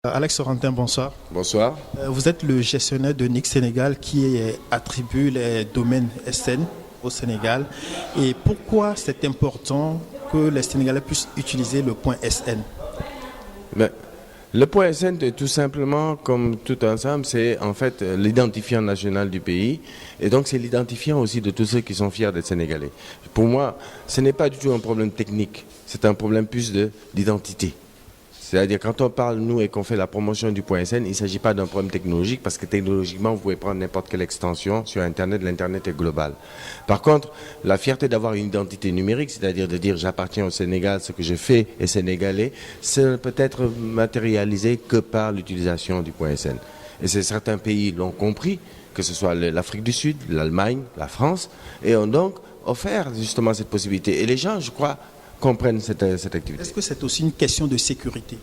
Alex Sorentin, bonsoir. Bonsoir. Vous êtes le gestionnaire de NIC Sénégal qui attribue les domaines SN au Sénégal. Et pourquoi c'est important que les Sénégalais puissent utiliser le point SN? Mais le point SN est tout simplement, comme tout ensemble, c'est en fait l'identifiant national du pays. Et donc c'est l'identifiant aussi de tous ceux qui sont fiers d'être Sénégalais. Pour moi, ce n'est pas du tout un problème technique, c'est un problème plus d'identité. C'est-à-dire quand on parle, nous, et qu'on fait la promotion du point SN, il ne s'agit pas d'un problème technologique parce que technologiquement, vous pouvez prendre n'importe quelle extension sur Internet, l'Internet est global. Par contre, la fierté d'avoir une identité numérique, c'est-à-dire de dire j'appartiens au Sénégal, ce que je fais est sénégalais, ça ne peut être matérialisé que par l'utilisation du point SN. Et certains pays l'ont compris, que ce soit l'Afrique du Sud, l'Allemagne, la France, et ont donc offert justement cette possibilité. Et les gens, je crois, comprennent cette activité. Est-ce que c'est aussi une question de sécurité?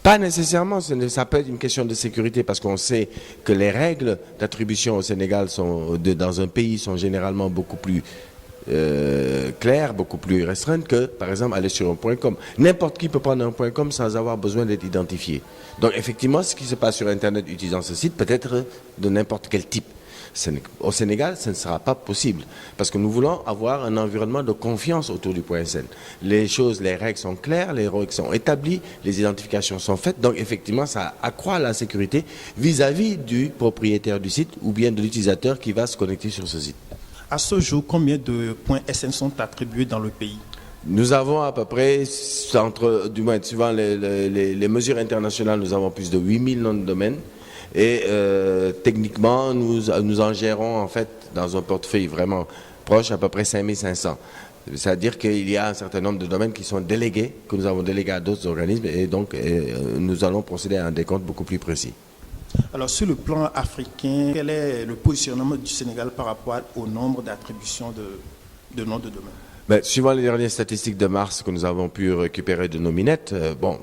Pas nécessairement, ça peut être une question de sécurité parce qu'on sait que les règles d'attribution au Sénégal dans un pays sont généralement beaucoup plus claires, beaucoup plus restreintes que, par exemple, aller sur un point .com. N'importe qui peut prendre un point .com sans avoir besoin d'être identifié. Donc effectivement, ce qui se passe sur Internet utilisant ce site peut être de n'importe quel type. Au Sénégal, ce ne sera pas possible parce que nous voulons avoir un environnement de confiance autour du point SN. Les règles sont claires, les règles sont établies, les identifications sont faites. Donc effectivement, ça accroît la sécurité vis-à-vis du propriétaire du site ou bien de l'utilisateur qui va se connecter sur ce site. À ce jour, combien de points SN sont attribués dans le pays? Nous avons à peu près, du moins suivant les mesures internationales, nous avons plus de 8000 noms de domaine. Et techniquement, nous en gérons en fait dans un portefeuille vraiment proche à peu près 5500. C'est-à-dire qu'il y a un certain nombre de domaines qui sont délégués, que nous avons délégués à d'autres organismes et donc nous allons procéder à un décompte beaucoup plus précis. Alors sur le plan africain, quel est le positionnement du Sénégal par rapport au nombre d'attributions de noms de domaine? Suivant les dernières statistiques de mars que nous avons pu récupérer de Nominet,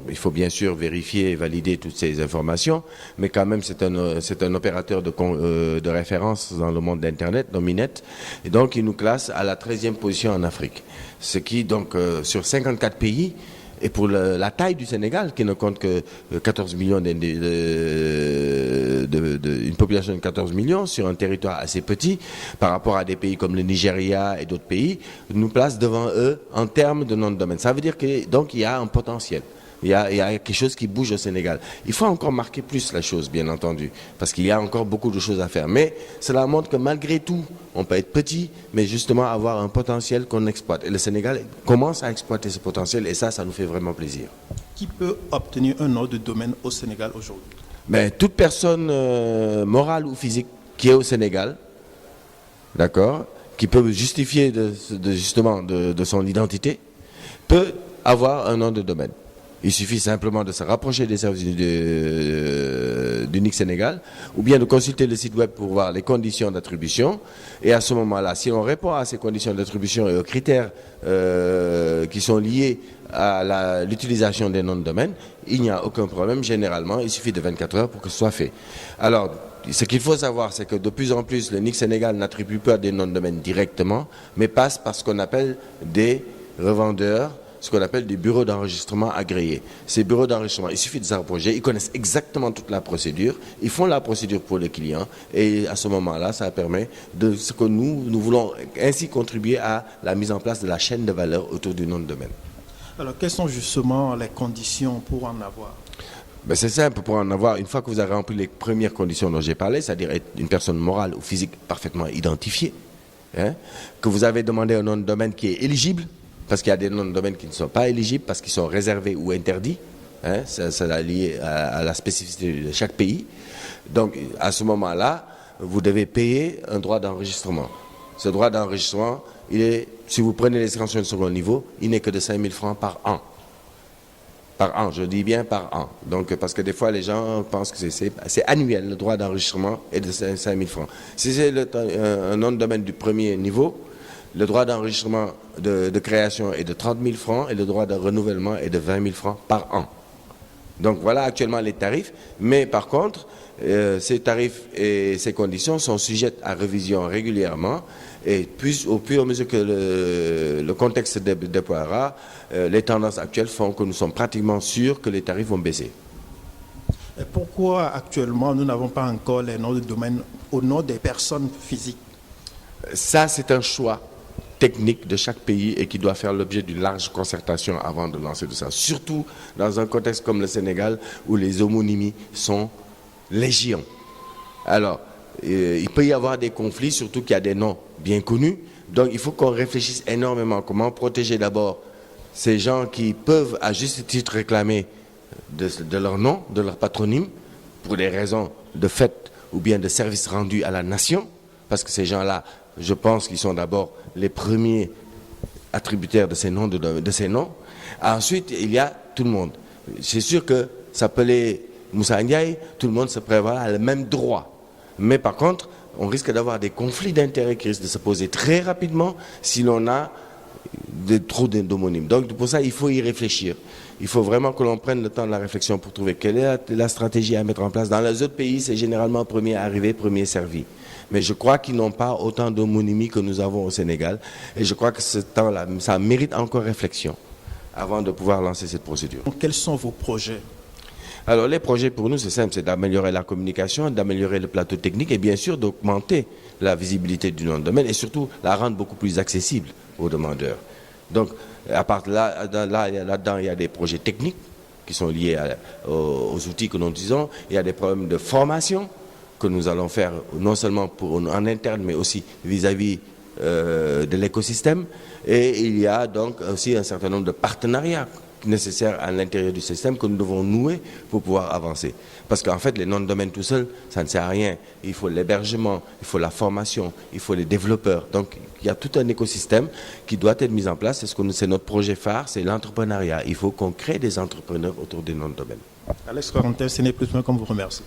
il faut bien sûr vérifier et valider toutes ces informations, mais quand même c'est un opérateur de référence dans le monde d'Internet, Nominet, et donc il nous classe à la 13e position en Afrique. Ce qui donc sur 54 pays, et pour la taille du Sénégal, qui ne compte que 14 millions, une population de 14 millions sur un territoire assez petit, par rapport à des pays comme le Nigeria et d'autres pays, nous place devant eux en termes de nom de domaine. Ça veut dire qu'il y a un potentiel. Il y a quelque chose qui bouge au Sénégal. Il faut encore marquer plus la chose, bien entendu, parce qu'il y a encore beaucoup de choses à faire. Mais cela montre que malgré tout, on peut être petit, mais justement avoir un potentiel qu'on exploite. Et le Sénégal commence à exploiter ce potentiel, et ça nous fait vraiment plaisir. Qui peut obtenir un nom de domaine au Sénégal aujourd'hui? Toute personne morale ou physique qui est au Sénégal, d'accord, qui peut justifier de son identité, peut avoir un nom de domaine. Il suffit simplement de se rapprocher des services du NIC Sénégal ou bien de consulter le site web pour voir les conditions d'attribution. Et à ce moment-là, si on répond à ces conditions d'attribution et aux critères qui sont liés à l'utilisation des noms de domaine, il n'y a aucun problème. Généralement, il suffit de 24 heures pour que ce soit fait. Alors, ce qu'il faut savoir, c'est que de plus en plus, le NIC Sénégal n'attribue pas des noms de domaine directement, mais passe par ce qu'on appelle des revendeurs, ce qu'on appelle des bureaux d'enregistrement agréés. Ces bureaux d'enregistrement, il suffit de s'approcher, ils connaissent exactement toute la procédure, ils font la procédure pour le client et à ce moment-là, ça permet de ce que nous voulons ainsi contribuer à la mise en place de la chaîne de valeur autour du nom de domaine. Alors, quelles sont justement les conditions pour en avoir? C'est simple, pour en avoir, une fois que vous avez rempli les premières conditions dont j'ai parlé, c'est-à-dire être une personne morale ou physique parfaitement identifiée, que vous avez demandé un nom de domaine qui est éligible, parce qu'il y a des noms de domaine qui ne sont pas éligibles, parce qu'ils sont réservés ou interdits. C'est lié à la spécificité de chaque pays. Donc, à ce moment-là, vous devez payer un droit d'enregistrement. Ce droit d'enregistrement, si vous prenez les extensions de second niveau, il n'est que de 5 000 francs par an. Par an, je dis bien par an. Donc, parce que des fois, les gens pensent que c'est annuel, le droit d'enregistrement est de 5 000 francs. Si c'est un nom de domaine du premier niveau, le droit d'enregistrement de création est de 30 000 francs et le droit de renouvellement est de 20 000 francs par an. Donc voilà actuellement les tarifs, mais par contre, ces tarifs et ces conditions sont sujettes à révision régulièrement et puis au fur et à mesure que le contexte se déploiera, les tendances actuelles font que nous sommes pratiquement sûrs que les tarifs vont baisser. pourquoi actuellement nous n'avons pas encore les noms de domaine au nom des personnes physiques? Ça, c'est un choix technique de chaque pays et qui doit faire l'objet d'une large concertation avant de lancer tout ça. Surtout dans un contexte comme le Sénégal où les homonymies sont légion. Alors, il peut y avoir des conflits, surtout qu'il y a des noms bien connus. Donc, il faut qu'on réfléchisse énormément comment protéger d'abord ces gens qui peuvent à juste titre réclamer de leur nom, de leur patronyme, pour des raisons de fait ou bien de service rendu à la nation, parce que ces gens-là, je pense qu'ils sont d'abord les premiers attributaires de ces noms. Ensuite, il y a tout le monde. C'est sûr que s'appeler Moussa Ndiaye, tout le monde se prévoit à le même droit. Mais par contre, on risque d'avoir des conflits d'intérêts qui risquent de se poser très rapidement si l'on a trop d'homonymes. Donc pour ça, il faut y réfléchir. Il faut vraiment que l'on prenne le temps de la réflexion pour trouver quelle est la stratégie à mettre en place. Dans les autres pays, c'est généralement premier arrivé, premier servi. Mais je crois qu'ils n'ont pas autant d'homonymies que nous avons au Sénégal. Et je crois que ce temps-là, ça mérite encore réflexion avant de pouvoir lancer cette procédure. Donc, quels sont vos projets? Alors les projets pour nous, c'est simple, c'est d'améliorer la communication, d'améliorer le plateau technique et bien sûr d'augmenter la visibilité du nom de domaine et surtout la rendre beaucoup plus accessible aux demandeurs. Donc, à part là-dedans, il y a des projets techniques qui sont liés aux outils que nous utilisons. Il y a des problèmes de formation que nous allons faire non seulement en interne, mais aussi vis-à-vis de l'écosystème. Et il y a donc aussi un certain nombre de partenariats nécessaires à l'intérieur du système que nous devons nouer pour pouvoir avancer. Parce qu'en fait, les noms de domaine tout seuls, ça ne sert à rien. Il faut l'hébergement, il faut la formation, il faut les développeurs. Donc, il y a tout un écosystème qui doit être mis en place. C'est notre projet phare, c'est l'entrepreneuriat. Il faut qu'on crée des entrepreneurs autour des noms de domaine. Alex Corentin, ce n'est plus loin qu'on vous remercie.